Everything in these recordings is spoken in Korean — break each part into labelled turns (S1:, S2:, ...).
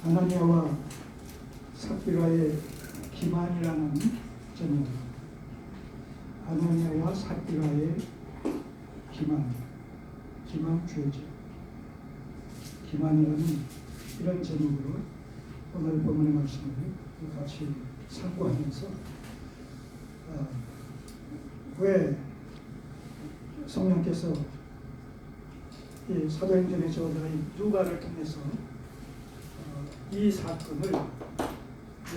S1: 아나니아와 삽비라의 기만이라는 제목. 아나니아와 삽비라의 기만 죄죠. 기만이라는 이런 제목으로 오늘 본문의 말씀을 같이 상고하면서 왜 성령께서 이 사도행전의 저자인 누가를 통해서 이 사건을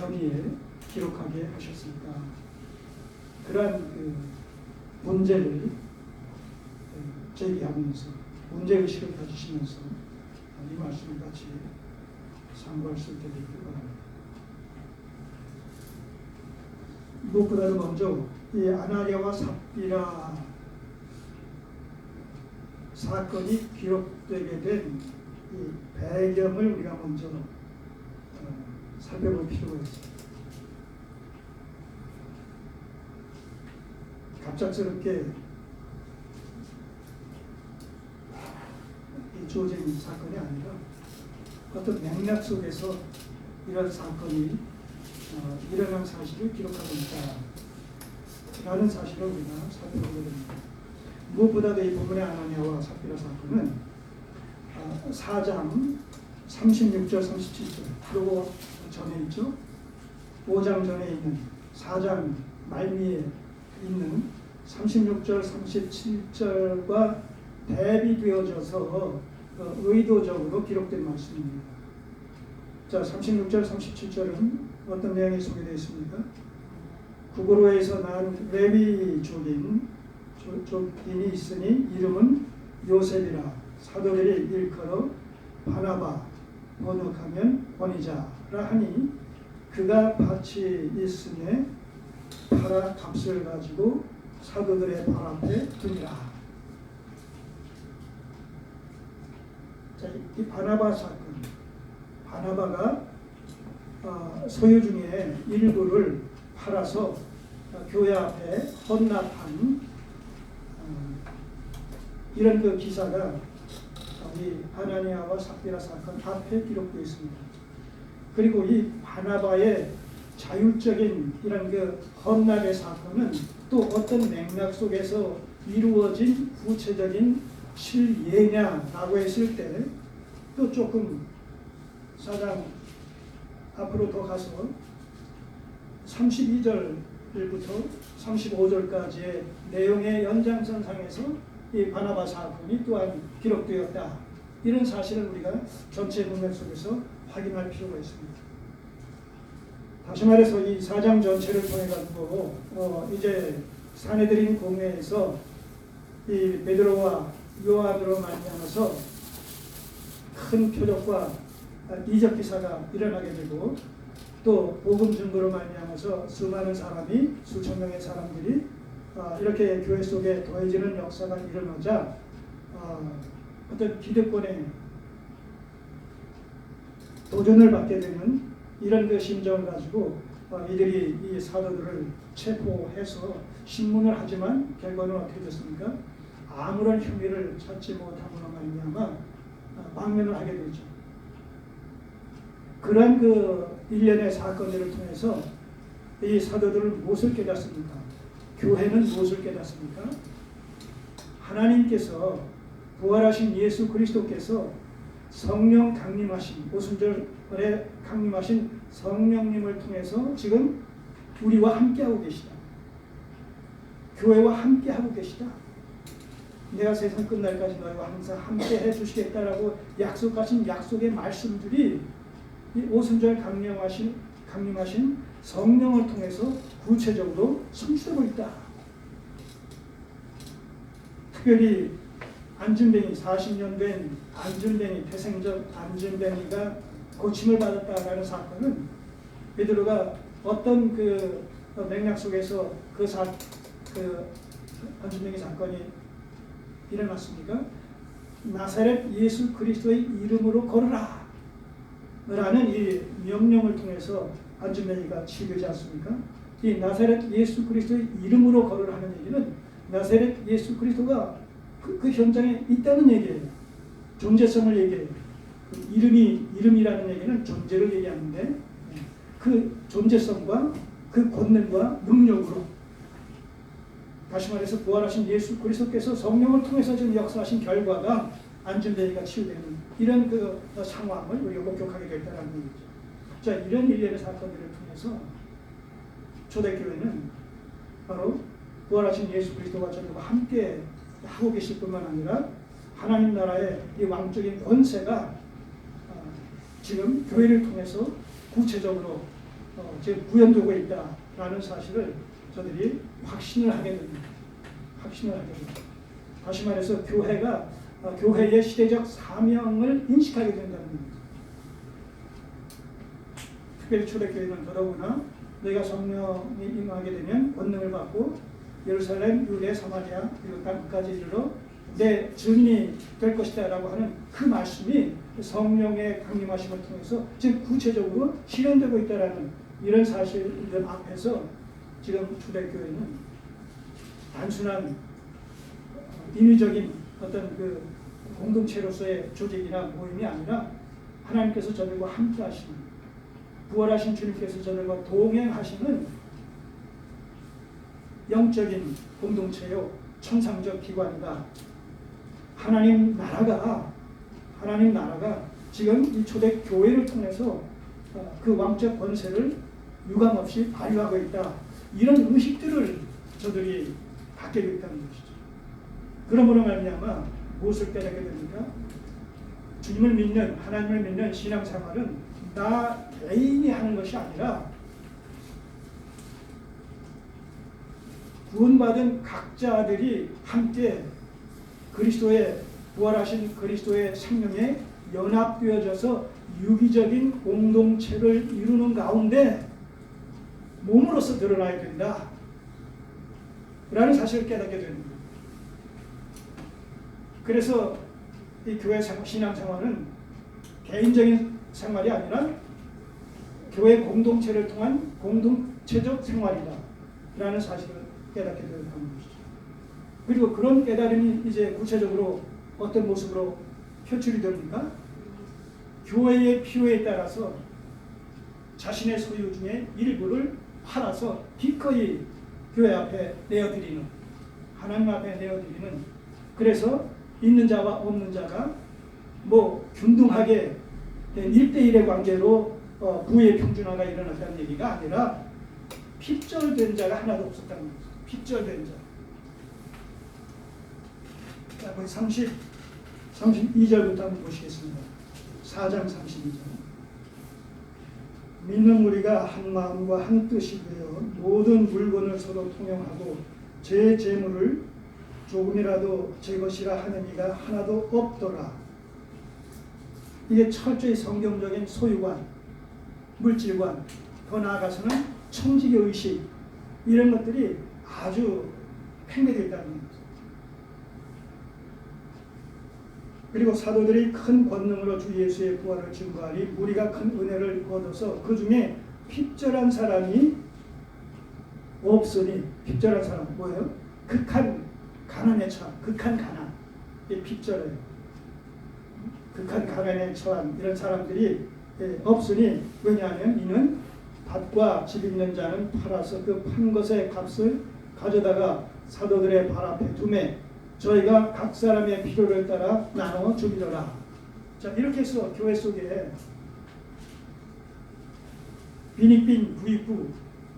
S1: 여기에 기록하게 하셨을까? 그러한 그 문제를 제기하면서 문제의식을 가지시면서 이 말씀을 같이 상고할 수 있게 되기를 바랍니다. 무엇보다도 먼저 이 아나니아와 삽비라 사건이 기록되게 된 이 배경을 우리가 먼저 살펴볼 필요가 있습니다. 갑작스럽게 주어진 사건이 아니라 어떤 맥락 속에서 이런 사건이 일어난 사실을 기록하고 있다라는 사실을 우리가 살펴보게 됩니다. 무엇보다도 이 본문의 아나니아와 삽비라 사건은 4장 36절 37절 그리고 전에 있죠. 5장 전에 있는 4장 말미에 있는 36절 37절과 대비되어져서 의도적으로 기록된 말씀입니다. 자, 36절 37절은 어떤 내용이 소개되어 있습니까? 구고로에서 난 레위 족인이 있으니 이름은 요셉이라 사도들이 일컬어 바나바 번역하면 번이자라 하니 그가 밭이 있음에 팔아 값을 가지고 사도들의 발 앞에 두니라. 자, 이 바나바 사건, 바나바가 소유 중에 일부를 팔아서 교회 앞에 헌납한 이런 그 기사가 이 아나니아와 삽비라 사건 앞에 기록되어 있습니다. 그리고 이 바나바의 자율적인 이런 그 헌납의 사건은 또 어떤 맥락 속에서 이루어진 구체적인 실예냐라고 했을 때 또 조금 4장 앞으로 더 가서 32절부터 35절까지의 내용의 연장선상에서 이 바나바 사건이 또한 기록되었다. 이런 사실을 우리가 전체 문맥 속에서 확인할 필요가 있습니다. 다시 말해서 이 4장 전체를 통해 가지고 이제 사내들인 공회에서 이 베드로와 요한으로 말미암아서 큰 표적과 이적 기사가 일어나게 되고 또 복음 증거로 말미암아서 수많은 사람이 수천 명의 사람들이 이렇게 교회 속에 더해지는 역사가 일어나자 어떤 기득권에 도전을 받게 되는 이런 그 심정을 가지고 이들이 이 사도들을 체포해서 신문을 하지만 결과는 어떻게 됐습니까? 아무런 혐의를 찾지 못함으로 말미암아 망명을 하게 되죠. 그런 그 일련의 사건들을 통해서 이 사도들은 무엇을 깨닫습니까? 교회는 무엇을 깨닫습니까? 하나님께서 부활하신 예수 그리스도께서 성령 강림하신 오순절에 강림하신 성령님을 통해서 지금 우리와 함께하고 계시다. 교회와 함께하고 계시다. 내가 세상 끝날까지 너희와 항상 함께해 주시겠다라고 약속하신 약속의 말씀들이 이 오순절 강림하신 성령을 통해서 구체적으로 성취되고 있다. 특별히 안진뱅이 40년 된 안진뱅이 태생적 안진뱅이가 고침을 받았다라는 사건은 베드로가 어떤 그 맥락 속에서 그 안진뱅이 사건이 일어났습니까? 나사렛 예수 그리스도의 이름으로 걸으라 라는 이 명령을 통해서 안진뱅이가 치료되지 않습니까? 이 나사렛 예수 그리스도의 이름으로 걸으라는 얘기는 나사렛 예수 그리스도가 그 현장에 있다는 얘기예요. 존재성을 얘기해요. 이름이라는 얘기는 존재를 얘기하는데 그 존재성과 그 권능과 능력으로 다시 말해서 부활하신 예수 그리스도께서 성령을 통해서 지금 역사하신 결과가 안전대회가 치유되는 이런 그 상황을 우리가 목격하게 됐다는 얘기죠. 자, 이런 일련의 사건들을 통해서 초대교회는 바로 부활하신 예수 그리스도와 저들과 함께 하고 계실 뿐만 아니라 하나님 나라의 이 왕적인 권세가 지금 교회를 통해서 구체적으로 지금 구현되고 있다라는 사실을 저들이 확신을 하게 됩니다. 다시 말해서 교회의 시대적 사명을 인식하게 된다는 겁니다. 특별히 초대교회는 더더구나 너희가 성령이 임하게 되면 권능을 받고 예루살렘, 유대, 사마리아 그리고 땅까지 이르러 내 증인이 될 것이다 라고 하는 그 말씀이 성령의 강림하심을 통해서 지금 구체적으로 실현되고 있다는 이런 사실들 앞에서 지금 초대교회는 단순한 인위적인 어떤 그 공동체로서의 조직이나 모임이 아니라 하나님께서 저들과 함께 하시는 부활하신 주님께서 저들과 동행하시는 영적인 공동체요 천상적 기관이다. 하나님 나라가 지금 이 초대교회를 통해서 그 왕적 권세를 유감없이 발휘하고 있다. 이런 의식들을 저들이 갖게 됐다는 것이죠. 그러므로 말미암아 무엇을 깨닫게 됩니까? 주님을 믿는 하나님을 믿는 신앙생활은 나 개인이 하는 것이 아니라 구원받은 각자들이 함께 그리스도의 부활하신 그리스도의 생명에 연합되어져서 유기적인 공동체를 이루는 가운데 몸으로서 드러나야 된다 라는 사실을 깨닫게 됩니다. 그래서 이 교회 신앙생활은 개인적인 생활이 아니라 교회 공동체를 통한 공동체적 생활이다 라는 사실을 깨닫게 되는 것이죠. 그리고 그런 깨달음이 이제 구체적으로 어떤 모습으로 표출이 됩니까? 교회의 필요에 따라서 자신의 소유 중에 일부를 팔아서 기꺼이 교회 앞에 내어드리는, 하나님 앞에 내어드리는, 그래서 있는 자와 없는 자가 뭐 균등하게 된 1대1의 관계로 부의 평준화가 일어났다는 얘기가 아니라 핍절된 자가 하나도 없었다는 거죠. 핍절된 자. 자, 32절부터 한번 보시겠습니다. 4장 32절. 믿는 우리가 한 마음과 한 뜻이 되어 모든 물건을 서로 통용하고 제 재물을 조금이라도 제 것이라 하는 이가 하나도 없더라. 이게 철저히 성경적인 소유관, 물질관, 더 나아가서는 청지기 의식 이런 것들이 아주 팽배되어 있다는 겁니다. 그리고 사도들이 큰 권능으로 주 예수의 부활을 증거하니 무리가 큰 은혜를 얻어서 그 중에 핍절한 사람이 없으니, 핍절한 사람 뭐예요? 극한 가난에 처한, 극한 가난, 이게 핍절해요. 극한 가난에 처한 이런 사람들이 없으니, 왜냐하면 이는 밭과 집 있는 자는 팔아서 그 판 것의 값을 가져다가 사도들의 발 앞에 두매 저희가 각 사람의 필요를 따라 나눠 주리라. 자, 이렇게 해서 교회 속에 빈익빈 부익부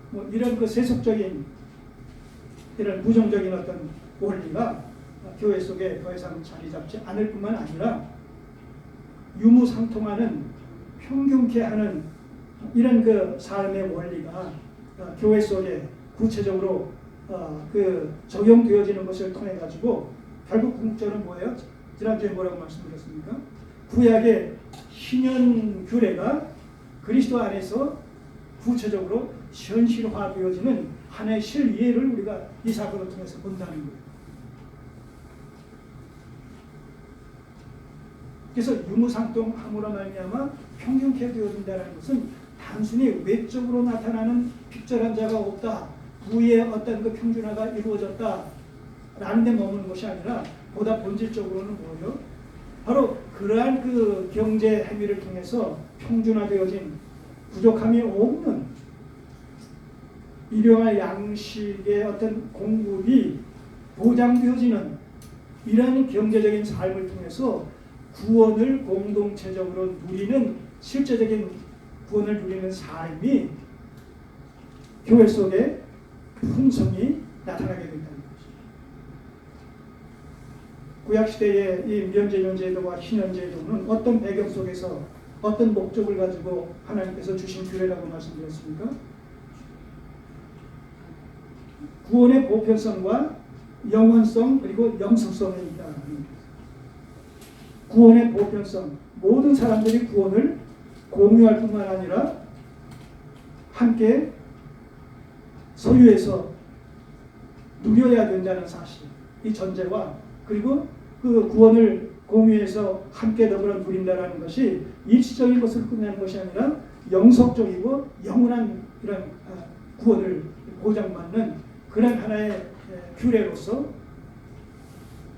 S1: 뭐 이런 그 세속적인 이런 부정적인 어떤 원리가 교회 속에 더 이상 자리 잡지 않을 뿐만 아니라 유무상통하는 평균케 하는 이런 그 삶의 원리가 교회 속에 구체적으로 그 적용되어지는 것을 통해 가지고 결국 궁극적으로 뭐예요? 지난주에 뭐라고 말씀드렸습니까? 구약의 신현 규례가 그리스도 안에서 구체적으로 현실화되어지는 하나의 실예를 우리가 이 사건을 통해서 본다는 거예요. 그래서 유무상통함으로 말미암아 평균케 되어진다는 것은 단순히 외적으로 나타나는 핍절한 자가 없다, 부의 어떤 그 평준화가 이루어졌다 라는 데 머무는 것이 아니라 보다 본질적으로는 뭐예요? 바로 그러한 그 경제 행위를 통해서 평준화되어진 부족함이 없는 일용할 양식의 어떤 공급이 보장되어지는 이러한 경제적인 삶을 통해서 구원을 공동체적으로 누리는 실제적인 구원을 누리는 삶이 교회 속에 풍성이 나타나게 된다는 것입니다. 구약시대의 이 면제제도와 희년제도는 어떤 배경 속에서 어떤 목적을 가지고 하나님께서 주신 규례라고 말씀드렸습니까? 구원의 보편성과 영원성 그리고 영속성에 있다. 구원의 보편성, 모든 사람들이 구원을 공유할 뿐만 아니라 함께 소유해서 누려야 된다는 사실, 이 전제와 그리고 그 구원을 공유해서 함께 더불어 누린다는 것이 일시적인 것을 끝내는 것이 아니라 영속적이고 영원한 이런 구원을 보장받는 그런 하나의 규례로서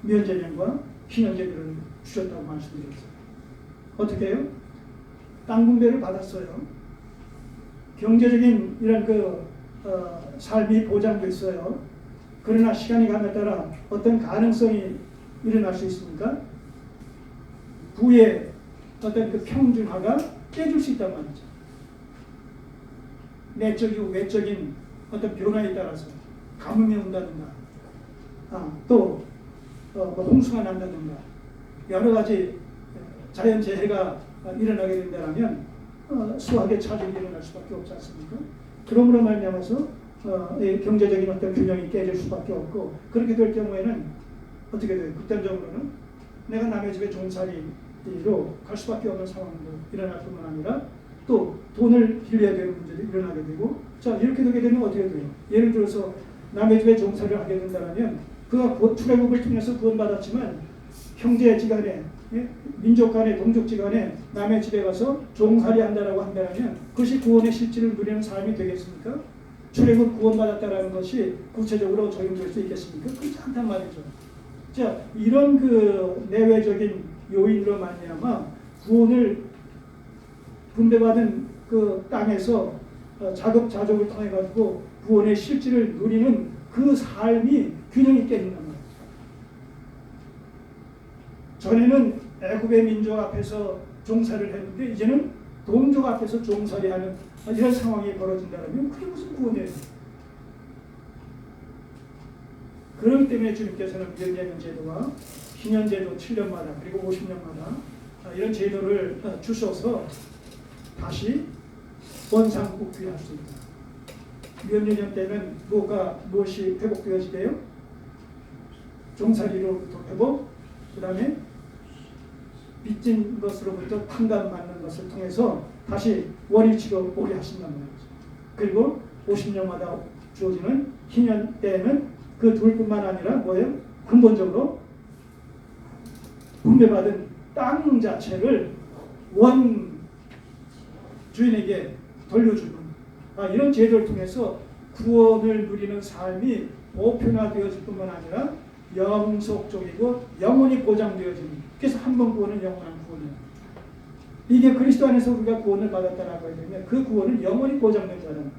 S1: 면제령과 희년제도를 주셨다고 말씀드렸어요. 어떻게 해요? 땅 분배를 받았어요. 경제적인 이런 삶이 보장됐어요. 그러나 시간이 감에 따라 어떤 가능성이 일어날 수 있습니까? 부의 어떤 그 평준화가 깨질 수 있단 말이죠. 내적이고 외적인 어떤 변화에 따라서 가뭄이 온다든가, 또 홍수가 난다든가 여러 가지 자연재해가 일어나게 된다면 수학의 차질이 일어날 수밖에 없지 않습니까? 그러므로 말미암아서 경제적인 어떤 균형이 깨질 수밖에 없고, 그렇게 될 경우에는 어떻게 돼요? 극단적으로는 내가 남의 집에 종살이로 갈 수밖에 없는 상황도 일어날 뿐만 아니라 또 돈을 빌려야 되는 문제도 일어나게 되고, 자, 이렇게 되게 되면 어떻게 돼요? 예를 들어서 남의 집에 종살이를 하게 된다면 그가 출애굽을 통해서 구원받았지만 형제지간에, 민족 간에, 동족지간에 남의 집에 가서 종살이 한다라고 한다면 그것이 구원의 실질을 누리는 삶이 되겠습니까? 출애굽 구원받았다라는 것이 구체적으로 적용될 수 있겠습니까? 그렇지 않단 말이죠. 자, 이런 그 내외적인 요인으로 말미암아 구원을 분배받은 그 땅에서 자급자족을 통해 가지고 구원의 실질을 누리는 그 삶이 균형이 깨진단 말이에요. 전에는 애굽의 민족 앞에서 종살이를 했는데 이제는 동족 앞에서 종살이하는 이런 상황이 벌어진다면 그게 무슨 구원이에요? 그렇기 때문에 주님께서는 면제년 제도와 희년제도 7년마다 그리고 50년마다 이런 제도를 주셔서 다시 원상복귀할 수 있다. 면제년 때는 무엇이 회복되어지게요? 종살이로부터 회복, 그 다음에 빚진 것으로부터 판단받는 것을 통해서 다시 원위치로 오게 하신단 말이죠. 그리고 50년마다 주어지는 희년 때에는 그 둘뿐만 아니라 뭐예요? 근본적으로 분배받은 땅 자체를 원 주인에게 돌려주는 이런 제도를 통해서 구원을 누리는 삶이 보편화되어질 뿐만 아니라 영속적이고 영원히 보장되어지는, 그래서 한 번 구원은 영원한 구원이에요. 이게 그리스도 안에서 우리가 구원을 받았다라고 하면 그 구원은 영원히 보장된다는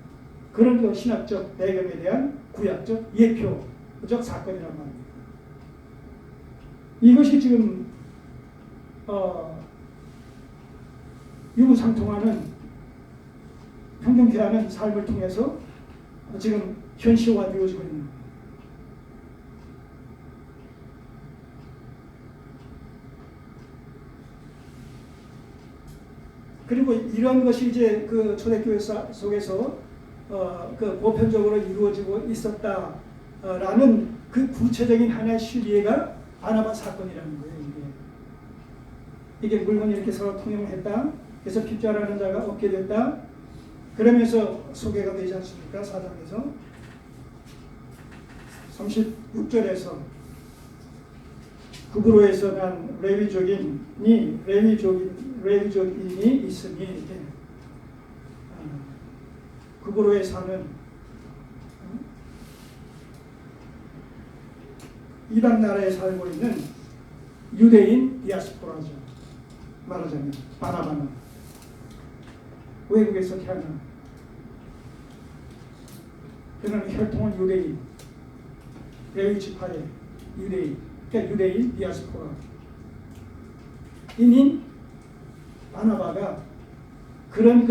S1: 그런 그 신학적 배경에 대한 구약적 예표적 사건이란 말입니다. 이것이 지금 유무상통하는 평등케하는 삶을 통해서 지금 현실화되어지고 있는 거예요. 그리고 이런 것이 이제 그 초대교회 속에서 그 보편적으로 이루어지고 있었다라는 그 구체적인 하나의 실리가 바나바 사건이라는 거예요. 이게 물건이 이렇게 서로 통용했다. 그래서 핍자라는 자가 얻게 됐다. 그러면서 소개가 되지 않습니까? 4장에서 36절에서 구브로에서 난 레위족인이 있으니 구브로에 사는 이방 나라에 살고 있는 유대인 디아스포라죠. 말하자면 바나바는 외국에서 태어난 그는 혈통은 유대인, 레위 지파의 유대인, 그러니까 유대인 디아스포라 인인 바나바가 그런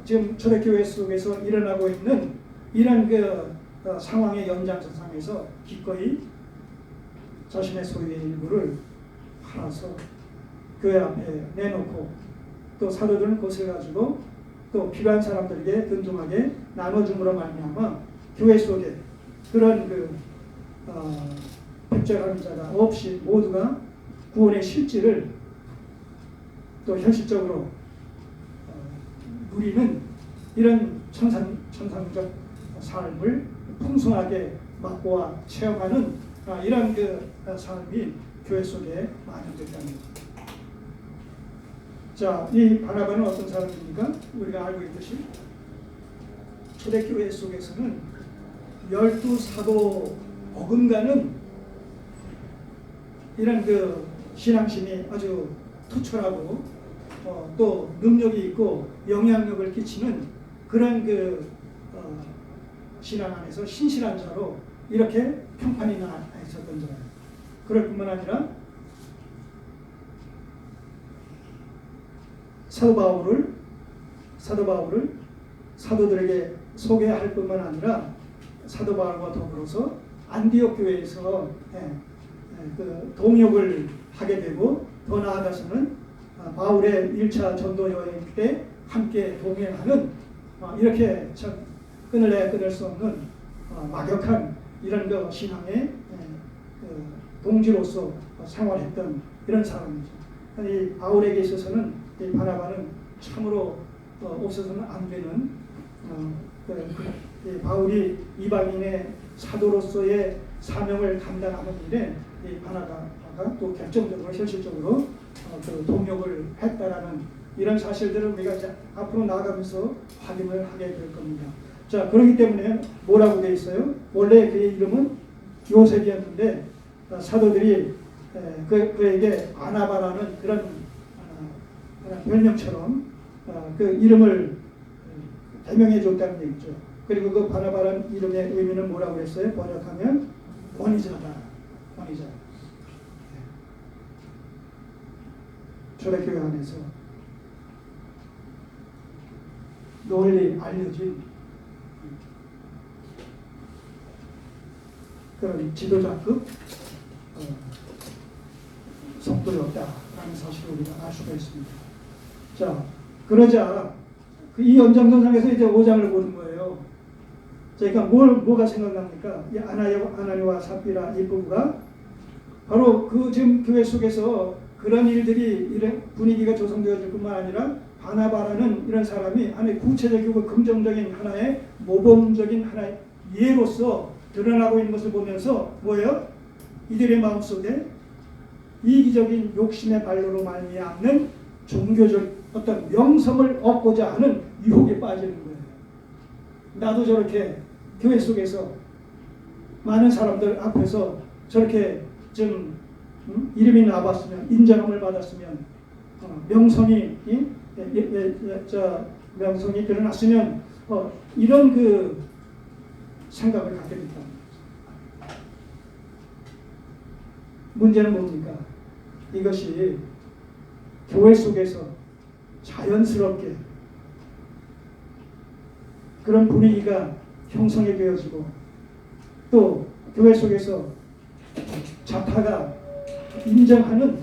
S1: 지금 초대교회 속에서 일어나고 있는 이런 상황의 연장선상에서 기꺼이 자신의 소유의 일부를 팔아서 교회 앞에 내놓고 또 사도들은 그것을 가지고 또 필요한 사람들에게 든든하게 나눠줌으로 말미암아 교회 속에 그런 백절하는 자가 없이 모두가 구원의 실질을 또 현실적으로 누리는 이런 천상적 삶을 풍성하게 맛보아 체험하는 이런 삶이 교회 속에 만연됐다는 것. 자, 이 바나바는 어떤 사람입니까? 우리가 알고 있듯이 초대교회 속에서는 12사도 어근가는 이런 신앙심이 아주 투철하고 또 능력이 있고 영향력을 끼치는 그런 신앙 안에서 신실한 자로 이렇게 평판이 나 있었던 자예요. 그럴 뿐만 아니라 사도 바울을 사도들에게 소개할 뿐만 아니라 사도 바울과 더불어서 안디옥 교회에서 동역을 하게 되고 더 나아가서는 바울의 1차 전도 여행 때 함께 동행하는 이렇게 참 끊을래야 끊을 수 없는 막역한 이런 신앙의 동지로서 생활했던 이런 사람이죠. 이 바울에게 있어서는 이 바나바는 참으로 없어서는 안 되는 바울이 이방인의 사도로서의 사명을 감당하는 일에 이 바나바가 또 결정적으로 현실적으로 동역을 했다라는 이런 사실들을 우리가 이제 앞으로 나아가면서 확인을 하게 될 겁니다. 자, 그렇기 때문에 뭐라고 되어 있어요? 원래 그의 이름은 요셉이었는데 사도들이 그에게 바나바라는 그런 별명처럼 그 이름을 대명해 줬다는 얘기죠. 그리고 그 바나바라는 이름의 의미는 뭐라고 했어요? 번역하면 권위자다. 권위자. 초대교회 안에서 널리 알려진 그런 지도자급 성도였다라는 사실을 우리가 알 수가 있습니다. 자, 그러자 이 연장선상에서 이제 5장을 보는 거예요. 그러니까 뭐가 생각납니까? 이 아나니와 삽비라 이 부부가 바로 지금 교회 속에서 그런 일들이 이런 분위기가 조성되어질 뿐만 아니라 바나바라는 이런 사람이 하나의 구체적이고 긍정적인 하나의 모범적인 하나의 예로서 드러나고 있는 것을 보면서 뭐예요? 이들의 마음속에 이기적인 욕심의 발로로 말미암는 종교적 어떤 명성을 얻고자 하는 유혹에 빠지는 거예요. 나도 저렇게 교회 속에서 많은 사람들 앞에서 저렇게 좀 이름이 나왔으면 인정함을 받았으면 명성이 명성이 드러났으면 이런 생각을 갖게 됐다. 문제는 뭡니까? 이것이 교회 속에서 자연스럽게 그런 분위기가 형성이 되어지고 또 교회 속에서 자타가 인정하는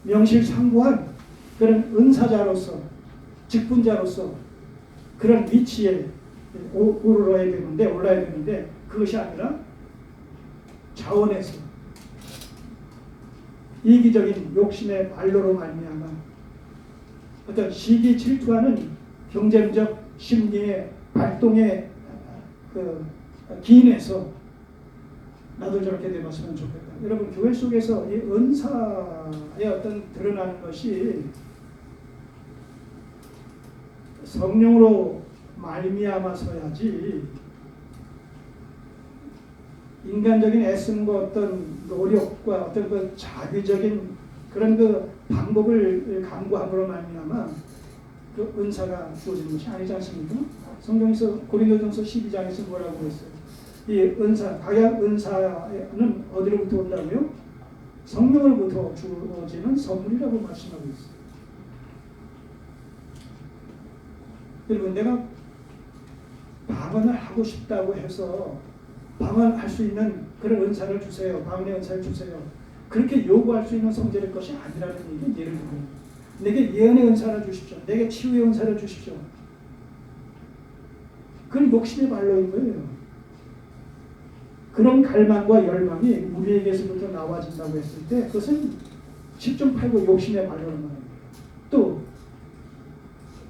S1: 명실상부한 그런 은사자로서 직분자로서 그런 위치에 올라야 되는데 그것이 아니라 자원에서 이기적인 욕심의 발로로 말미암아 어떤 시기 질투하는 경쟁적 심리의 발동에 기인해서 나도 저렇게 되었으면 좋겠다. 여러분 교회 속에서 이 은사의 어떤 드러나는 것이 성령으로 말미암아서야지 인간적인 애씀과 어떤 노력과 어떤 자비적인 그런 그 방법을 강구함으로 말미암아 그 은사가 주어지는 것이 아니지 않습니까? 성경에서 고린도전서 12장에서 뭐라고 했어요? 이 은사, 각약 은사는 어디로부터 온다고요? 성령으로부터 주어지는 선물이라고 말씀하고 있어요. 여러분, 내가 방언을 하고 싶다고 해서 방언할 수 있는 그런 은사를 주세요. 방언의 은사를 주세요. 그렇게 요구할 수 있는 성질의 것이 아니라는 얘기. 예를 들면 내게 예언의 은사를 주십시오. 내게 치유의 은사를 주십시오. 그건 욕심의 발로인 거예요. 그런 갈망과 열망이 우리에게서부터 나와진다고 했을 때 그것은 10점 팔고 욕심의 발로는 말입니다. 또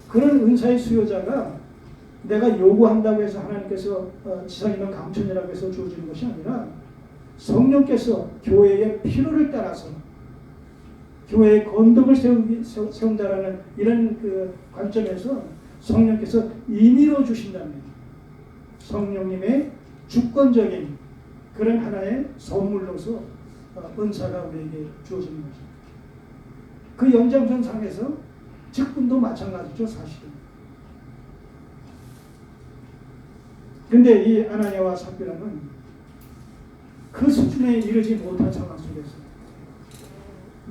S1: 그런 은사의 수요자가 내가 요구한다고 해서 하나님께서 지상이면 감천이라고 해서 주어지는 것이 아니라 성령께서 교회의 필요를 따라서 교회의 건덕을 세운다라는 이런 그 관점에서 성령께서 임의로 주신다면 성령님의 주권적인 그런 하나의 선물로서 은사가 우리에게 주어지는 것입니다. 그 연장선상에서 직분도 마찬가지죠, 사실은. 그런데 이 아나니아와 삽비라는 그 수준에 이르지 못한 상황 속에서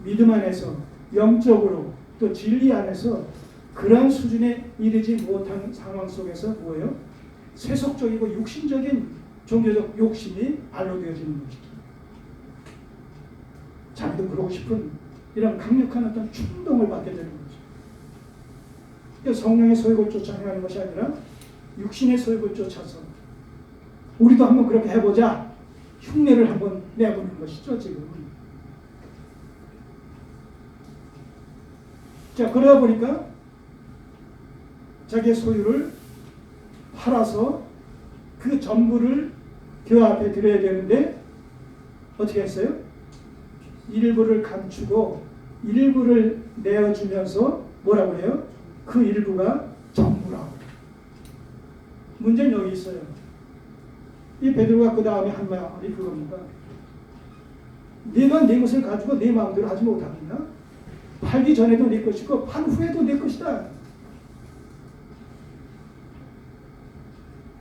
S1: 믿음 안에서 영적으로 또 진리 안에서 그러한 수준에 이르지 못한 상황 속에서 뭐예요? 세속적이고 육신적인 종교적 욕심이 발로되어지는 것이죠. 자기도 그러고 싶은 이런 강력한 어떤 충동을 받게 되는 거죠. 그러니까 성령의 소욕을 쫓아 행하는 것이 아니라 육신의 소욕을 쫓아서 우리도 한번 그렇게 해보자 흉내를 한번 내보는 것이죠, 지금. 자, 그러다 보니까 자기의 소유를 팔아서 그 전부를 교회 앞에 드려야 되는데 어떻게 했어요? 일부를 감추고 일부를 내어주면서 뭐라고 해요? 그 일부가 전부라고. 문제는 여기 있어요. 이 베드로가 그 다음에 한 말이 그겁니다. 네가 네 것을 가지고 네 마음대로 하지 못하느냐? 팔기 전에도 네 것이고 판 후에도 네 것이다.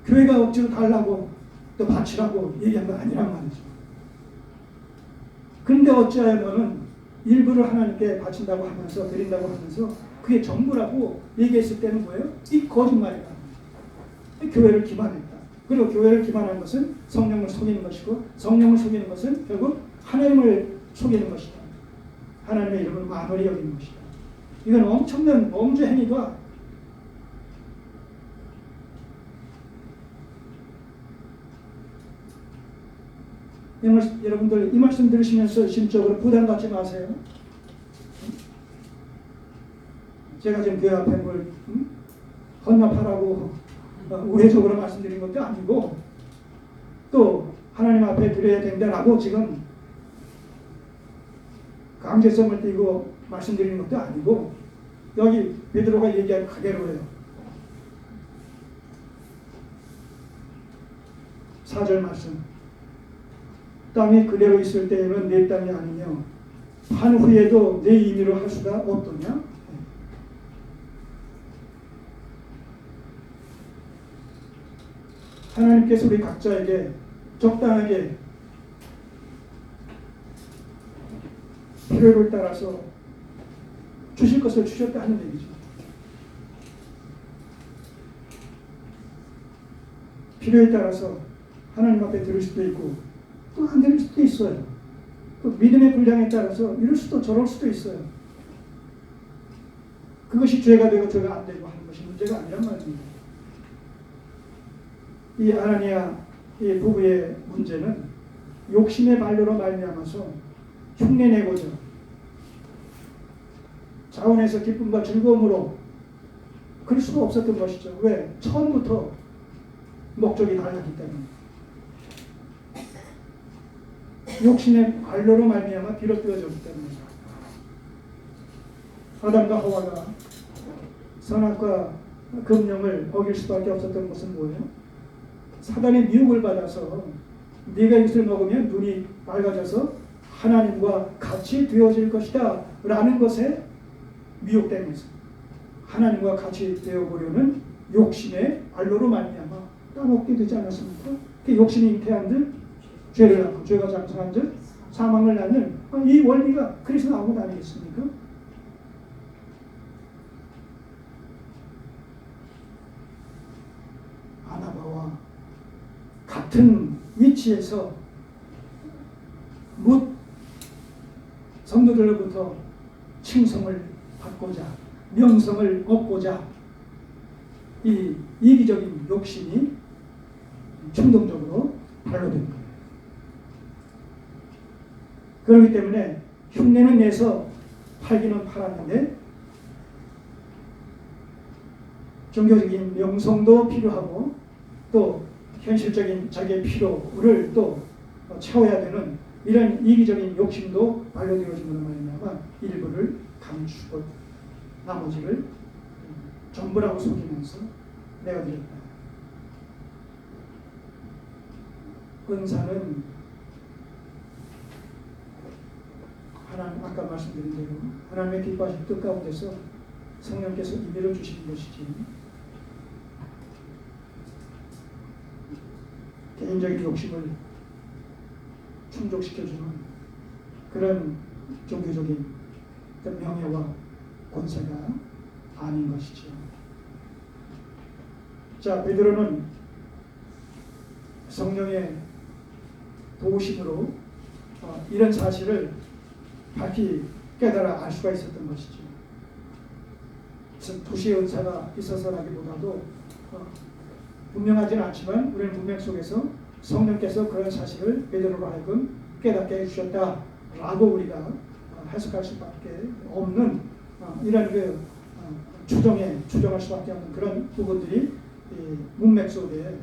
S1: 교회가 억지로 달라고 또 바치라고 얘기한 건 아니란 말이죠. 그런데 어찌하여 너는 일부를 하나님께 바친다고 하면서 드린다고 하면서 그게 전부라고 얘기했을 때는 뭐예요? 이 거짓말이다. 교회를 기만했다. 그리고 교회를 기만한 것은 성령을 속이는 것이고 성령을 속이는 것은 결국 하나님을 속이는 것이다. 하나님의 이름을 만홀히 여기는 것이다. 이건 엄청난 범죄 행위가 여러분들 이 말씀 들으시면서 심적으로 부담 갖지 마세요. 제가 지금 교회 앞에 뭘 헌납하라고 우회적으로 말씀드린 것도 아니고 또 하나님 앞에 드려야 된다라고 지금 강제성을 띠고 말씀드리는 것도 아니고 여기 베드로가 얘기한 그대로예요. 4절 말씀. 땅이 그대로 있을 때에는 내 땅이 아니며 판 후에도 내 임의로 할 수가 없더냐? 하나님께서 우리 각자에게 적당하게 필요를 따라서 주실 것을 주셨다 하는 얘기죠. 필요에 따라서 하나님 앞에 들을 수도 있고 또 안 들을 수도 있어요. 또 믿음의 분량에 따라서 이럴 수도 저럴 수도 있어요. 그것이 죄가 되고 죄가 안 되고 하는 것이 문제가 아니란 말입니다. 이 아나니아 이 부부의 문제는 욕심의 발로로 말미암아서 흉내내고자 자원에서 기쁨과 즐거움으로 그럴 수가 없었던 것이죠. 왜? 처음부터 목적이 달랐기 때문에. 욕심의 발로로 말미암아 비롯되어졌기 때문에. 아담과 하와가 선악과 금령을 어길 수밖에 없었던 것은 뭐예요? 사단의 미혹을 받아서 네가 이것을 먹으면 눈이 밝아져서 하나님과 같이 되어질 것이다 라는 것에 미혹되면서 하나님과 같이 되어보려는 욕심의 알로로 말미암아 따먹게 되지 않았습니까? 그 욕심이 잉태한들 죄를 낳고 죄가 장성한들 사망을 낳는 이 원리가 그래서 나온 것 아니겠습니까? 아나바와 같은 위치에서 묻 성도들로부터 칭송을 받고자 명성을 얻고자 이 이기적인 욕심이 충동적으로 발로된 거예요. 그렇기 때문에 흉내는 내서 팔기는 팔았는데 종교적인 명성도 필요하고 또 현실적인 자기의 필요를 또 채워야 되는 이런 이기적인 욕심도 발로되어짐으로 말미암아 일부를 감추고 나머지를 전부라고 속이면서 내가 드렸다. 은사는 하나님 아까 말씀드린 대로 하나님의 기뻐하신 뜻 가운데서 성령께서 임의로 주시는 것이지 개인적인 욕심을 충족시켜주는 그런 종교적인 명예와 권세가 아닌 것이죠. 자, 베드로는 성령의 도우심으로 이런 사실을 밝히 깨달아 알 수가 있었던 것이죠. 도시의 은사가 있어서라기보다도 분명하지는 않지만 우리는 문맥 속에서 성령께서 그런 사실을 베드로로 하여금 깨닫게 해주셨다라고 우리가 해석할 수밖에 없는 이런 추정할 수밖에 없는 그런 부분들이 문맥 속에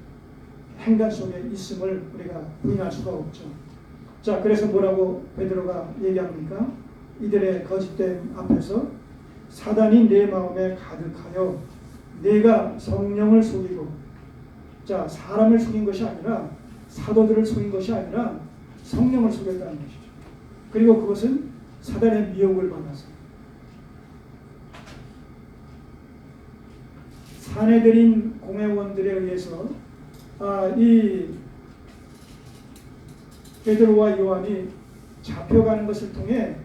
S1: 행간 속에 있음을 우리가 부인할 수가 없죠. 자, 그래서 뭐라고 베드로가 얘기합니까? 이들의 거짓됨 앞에서 사단이 내 마음에 가득하여 내가 성령을 속이고, 자, 사람을 속인 것이 아니라 사도들을 속인 것이 아니라 성령을 속였다는 것이죠. 그리고 그것은 사단의 미혹을 받아서 사내들인 공회원들에 의해서 이 베드로와 요한이 잡혀가는 것을 통해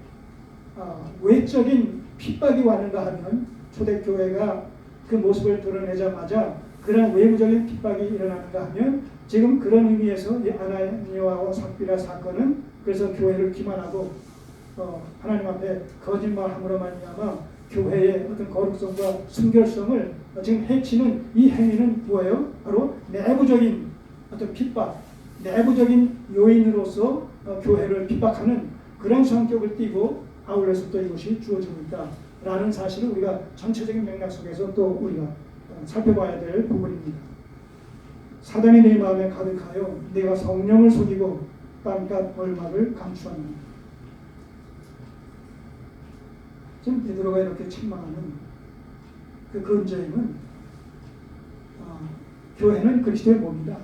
S1: 외적인 핍박이 왔는가 하면 초대교회가 그 모습을 드러내자마자 그런 외부적인 핍박이 일어나는가 하면 지금 그런 의미에서 이 아나니아와 삽비라 사건은 그래서 교회를 기만하고 하나님 앞에 거짓말함으로 말미암아 교회의 어떤 거룩성과 순결성을 지금 해치는 이 행위는 뭐예요? 바로 내부적인 어떤 핍박, 내부적인 요인으로서 교회를 핍박하는 그런 성격을 띠고 아울러서 또 이것이 주어지고 있다라는 사실을 우리가 전체적인 맥락 속에서 또 우리가 살펴봐야 될 부분입니다. 사단이 내 마음에 가득하여 내가 성령을 속이고 땅값 얼마를 감추었느냐. 지금 베드로가 이렇게 책망하는 그 근저임은 교회는 그리스도의 몸이다.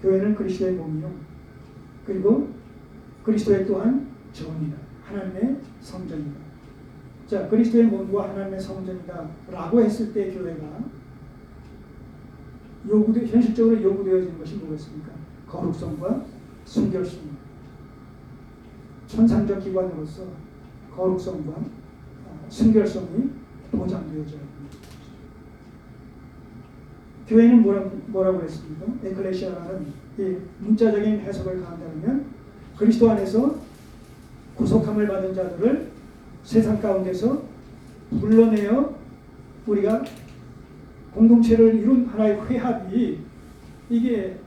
S1: 교회는 그리스도의 몸이요. 그리고 그리스도의 또한 전이다. 하나님의 성전이다. 자, 그리스도의 몸과 하나님의 성전이다 라고 했을 때 교회가 현실적으로 요구되어진 것이 무엇입니까? 거룩성과 순결성. 천상적 기관으로서 거룩성과 순결성이 보장되어져야 합니다. 교회는 뭐라고 했습니까? 에클레시아라는 이 문자적인 해석을 가한다면 그리스도 안에서 구속함을 받은 자들을 세상 가운데서 불러내어 우리가 공동체를 이룬 하나의 회합이 이게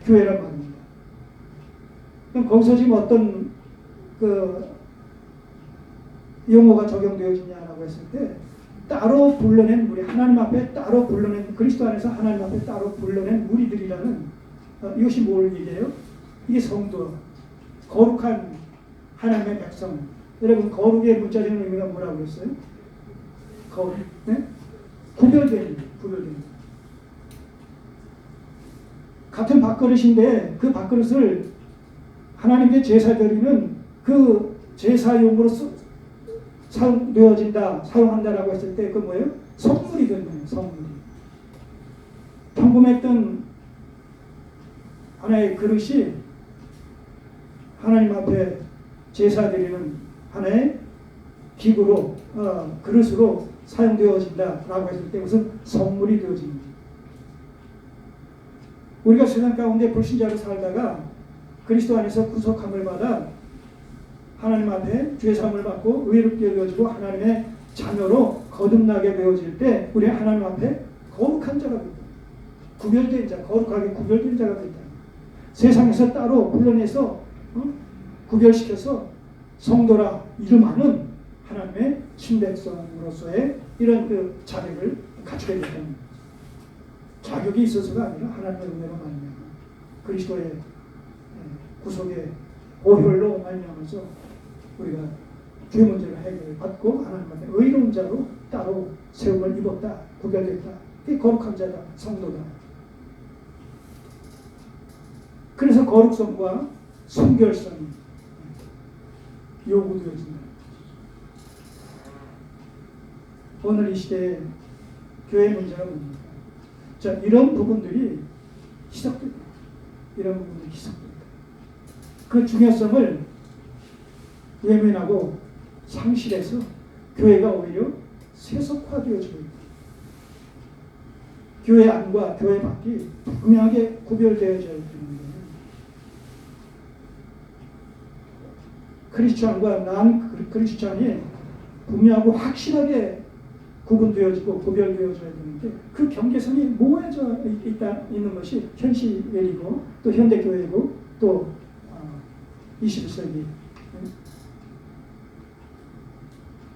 S1: 교회란 말입니다. 그럼 거기서 지금 어떤 용어가 적용되어지냐라고 했을 때 따로 불러낸 무리, 하나님 앞에 따로 불러낸, 그리스도 안에서 하나님 앞에 따로 불러낸 무리들이라는 이것이 뭘 얘기해요? 이게 성도, 거룩한 하나님의 백성. 여러분 거룩의 문자적인 의미가 뭐라고 했어요? 거룩, 네? 구별된. 같은 밥그릇인데 그 밥그릇을 하나님께 제사 드리는 그 제사용으로 사용한다라고 했을 때 그 뭐예요? 성물이 된 거예요. 성물이. 평범했던 하나의 그릇이 하나님 앞에 제사 드리는 하나의 기구로 그릇으로 사용되어진다라고 했을 때 무슨 성물이 되어지는 거예요. 우리가 세상 가운데 불신자로 살다가 그리스도 안에서 구속함을 받아 하나님 앞에 죄사함을 받고 의롭게 되어지고 하나님의 자녀로 거듭나게 되어질 때 우리 하나님 앞에 거룩한 자가 된다. 구별된 자, 거룩하게 구별된 자가 된다. 세상에서 따로 불러내서 구별시켜서 성도라 이름하는 하나님의 친백성으로서의 이런 그 자격을 갖추게 된다는 거죠. 자격이 있어서가 아니라 하나님의 은혜로 말미암아 그리스도의 구속의 보혈로 말미암아서 우리가 죄 문제를 해결받고 하나님 앞에 의로운 자로 따로 세움을 입었다, 구별됐다. 그게 거룩한 자다, 성도다. 그래서 거룩성과 순결성이 요구되어진다. 오늘 이 시대에 교회 문제가 뭡니까? 자, 이런 부분들이 희석됩니다. 이런 부분들이 희석됩니다. 그 중요성을 외면하고 상실해서 교회가 오히려 세속화되어지고 있다. 교회 안과 교회 밖이 분명하게 구별되어져야 되는 거예요. 크리스찬과 난 크리스찬이 분명하고 확실하게 구분되어지고 구별되어져야 되는데 그 경계선이 모호해져 있는 것이 현실이고 또 현대교회이고 또 21세기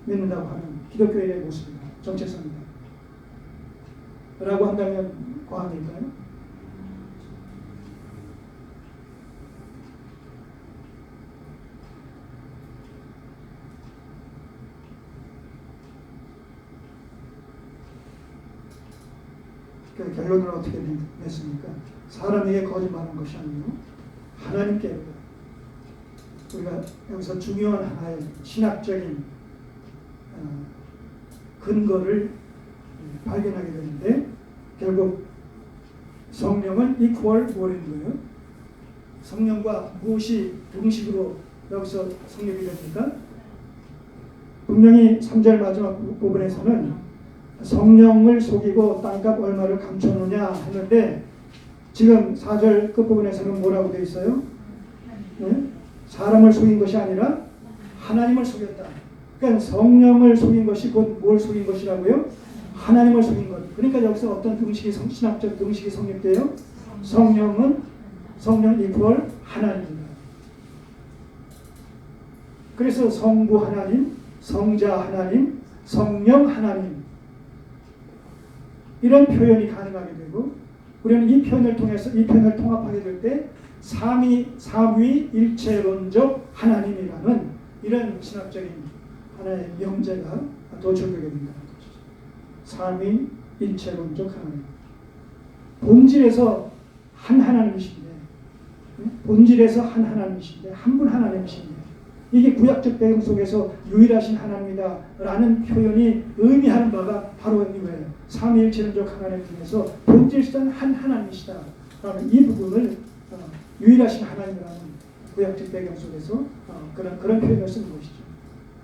S1: 믿는다고 하는 기독교의 모습입니다. 정체성입니다. 라고 한다면 과언일까요? 그 결론을 어떻게 냈습니까? 사람에게 거짓말한 것이 아니요 하나님께. 우리가 여기서 중요한 하나의 신학적인 근거를 발견하게 되는데 결국 성령은 이퀄 뭐라는 거예요? 성령과 무엇이 동식으로 여기서 성립이 됩니까? 분명히 3절 마지막 부분에서는 성령을 속이고 땅값 얼마를 감춰놓냐 했는데 지금 4절 끝부분에서는 뭐라고 되어 있어요? 네? 사람을 속인 것이 아니라 하나님을 속였다. 그러니까 성령을 속인 것이 곧 뭘 속인 것이라고요? 하나님을 속인 것. 그러니까 여기서 어떤 등식이 신학적 등식이 성립돼요? 성령 이퀄 하나님입니다. 그래서 성부 하나님, 성자 하나님, 성령 하나님 이런 표현이 가능하게 되고 우리는 이 표현을 통해서 이 표현을 통합하게 될 때 삼위일체론적 하나님이라는 이런 신학적인 하나의 명제가 도출되게 된다는 것이죠. 삼위일체론적 하나님. 본질에서 한 하나님이신데, 본질에서 한 하나님이신데, 한 분 하나님이신데, 이게 구약적 배경 속에서 유일하신 하나님이다라는 표현이 의미하는 바가 바로 이거예요. 삼위일체론적 하나님 중에서 본질상 한 하나님이시다. 라는 이 부분을 유일하신 하나님이라는 구약적 배경 속에서 그런 표현을 쓰는 것이죠.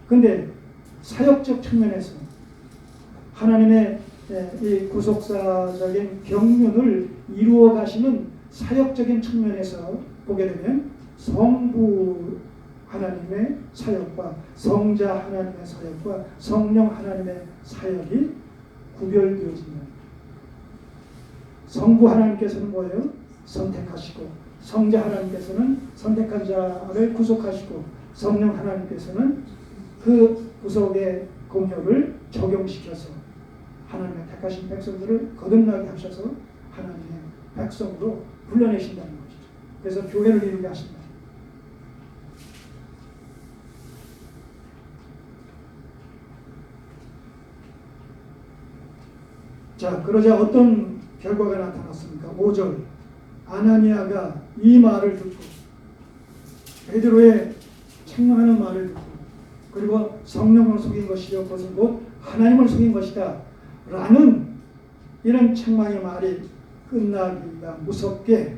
S1: 그런데 사역적 측면에서 하나님의 이 구속사적인 경륜을 이루어 가시는 사역적인 측면에서 보게 되면 성부 하나님의 사역과 성자 하나님의 사역과 성령 하나님의 사역이 구별되어진다. 성부 하나님께서는 뭐예요? 선택하시고 성자 하나님께서는 선택한 자를 구속하시고 성령 하나님께서는 그 구속의 공효를 적용시켜서 하나님의 택하신 백성들을 거듭나게 하셔서 하나님의 백성으로 불러내신다는 것이죠. 그래서 교회를 이루게 하신다. 자, 그러자 어떤 결과가 나타났습니까? 5절 아나니아가 이 말을 듣고 베드로의 책망하는 말을 듣고 그리고 성령을 속인 것이요 그것은 곧 하나님을 속인 것이다 라는 이런 책망의 말이 끝나기가 무섭게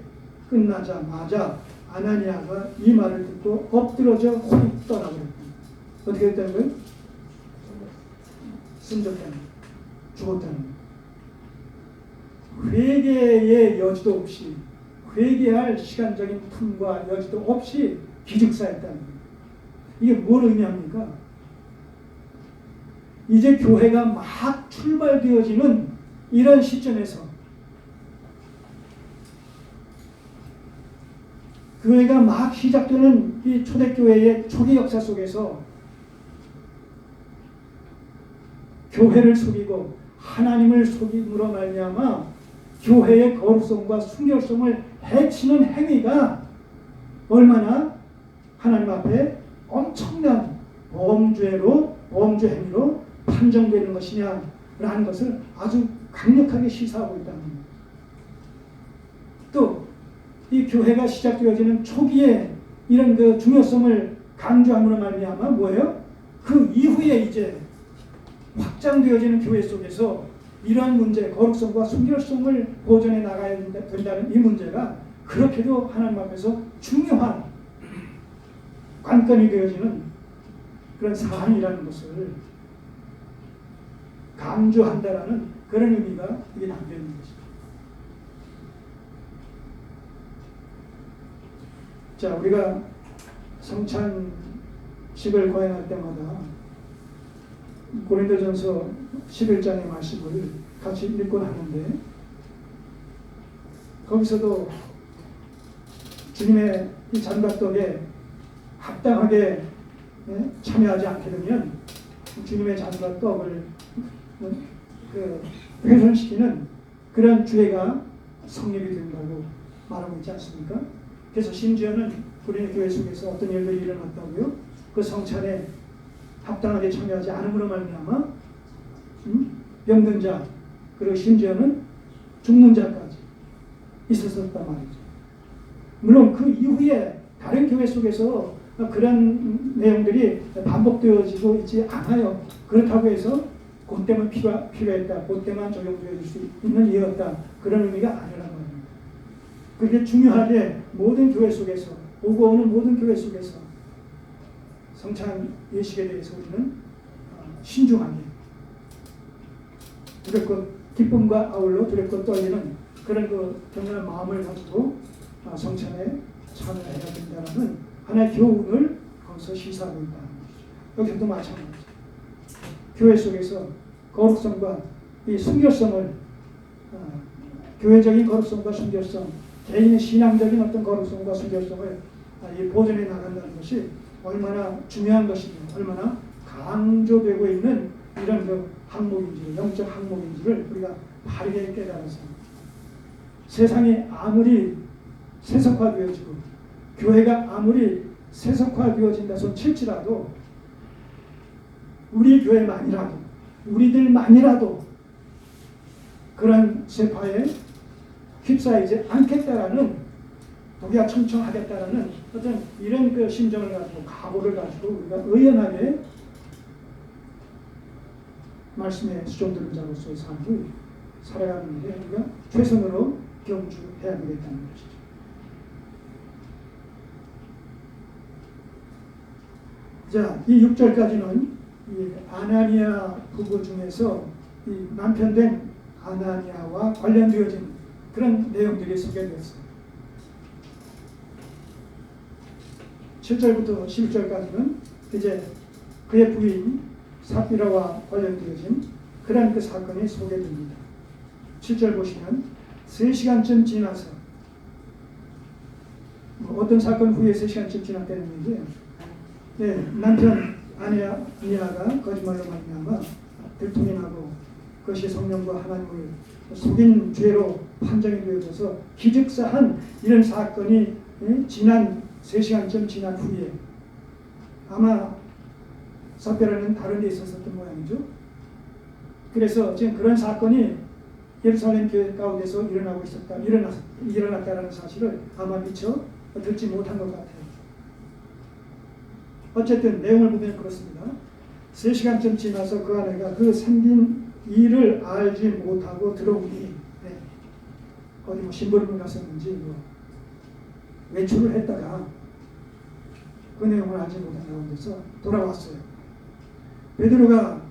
S1: 끝나자마자 아나니아가 이 말을 듣고 엎드러져 홀 떠나버렸다. 어떻게 됐다는 거예요? 숨졌다는 거예요. 죽었다는 거예요. 회개의 여지도 없이 회개할 시간적인 틈과 여지도 없이 기죽사했다는 거예요. 이게 뭘 의미합니까? 이제 교회가 막 출발되어지는 이런 시점에서 교회가 막 시작되는 이 초대교회의 초기 역사 속에서 교회를 속이고 하나님을 속임으로 말미암아 교회의 거룩성과 순결성을 해치는 행위가 얼마나 하나님 앞에 엄청난 범죄 행위로 판정되는 것이냐라는 것을 아주 강력하게 시사하고 있다는 겁니다. 또 이 교회가 시작되어지는 초기에 이런 그 중요성을 강조함으로 말미암아 뭐예요? 그 이후에 이제 확장되어지는 교회 속에서 이러한 문제, 거룩성과 순결성을 보존해 나가야 된다는 이 문제가 그렇게도 하나님 앞에서 중요한 관건이 되어지는 그런 사안이라는 것을 강조한다라는 그런 의미가 이게 담겨 있는 것입니다. 자, 우리가 성찬식을 거행할 때마다 고린도전서 11장의 말씀을 같이 읽곤 하는데 거기서도 주님의 이 잔밥떡에 합당하게 참여하지 않게 되면 주님의 잔밥떡을 훼손시키는 그런 죄가 성립이 된다고 말하고 있지 않습니까? 그래서 심지어는 고린도 교회 속에서 어떤 일들이 일어났다고요? 그 성찬에 합당하게 참여하지 않음으로 말미암아 병든 자 그리고 심지어는 죽는 자까지 있었단 말이죠. 물론 그 이후에 다른 교회 속에서 그런 내용들이 반복되어지고 있지 않아요. 그렇다고 해서 그때만 필요했다, 그때만 적용될 수 있는 이유였다 그런 의미가 아니라는 겁니다. 그게 중요하게 모든 교회 속에서 오고 오는 모든 교회 속에서 성찬 예식에 대해서 우리는 신중하게 두렵고 기쁨과 아울러 두렵고 떨리는 그런 그 경건한 마음을 가지고 성찬에 참여해야 된다는 하나의 교훈을 거기서 시사하고 있다는 것이죠. 여기서도 마찬가지죠. 교회 속에서 거룩성과 이 순결성을 교회적인 거룩성과 순결성 개인의 신앙적인 어떤 거룩성과 순결성을 보존해 나간다는 것이 얼마나 중요한 것이며 얼마나 강조되고 있는 이런 그 항목인지를 영적 항목인지를 우리가 바르게 깨달아서 세상이 아무리 세속화되어지고 교회가 아무리 세속화되어진다 손 칠지라도 우리 교회만이라도 우리들만이라도 그런 세파에 휩싸이지 않겠다라는 독야 청청하겠다라는 어떤 이런 그 심정을 가지고 각오를 가지고 우리가 의연하게 말씀의 수종드는 자로서의 삶을 살아가는 데 우리가 최선으로 경주해야 되겠다는 것이죠. 자, 이 6절까지는 이 아나니아 부부 중에서 이 남편 된 아나니아와 관련되어진 그런 내용들이 소개되었습니다. 7절부터 11절까지는 이제 그의 부인 삽비라와 관련되어진 그런 그 사건이 소개됩니다. 7절 보시면 3시간쯤 지나서 어떤 사건 후에 3시간쯤 지났다는 얘기예요. 네, 남편 아나니아가 거짓말로 말미암아 들통이 나고 그것이 성령과 하나님을 속인 죄로 판정이 되어져서 기적사한 이런 사건이 지난 3시간쯤 지난 후에 아마 삽비라는 다른 데 있었던 모양이죠. 그래서 지금 그런 사건이 예루살렘 교회 가운데서 일어났다라는 사실을 아마 미처 듣지 못한 것 같아요. 어쨌든 내용을 보면 그렇습니다. 3시간쯤 지나서 그 아내가 그 생긴 일을 알지 못하고 들어오니 어디 뭐 심부름을 갔었는지 뭐 외출을 했다가 그 내용을 알지 못한 가운데서 돌아왔어요. 베드로가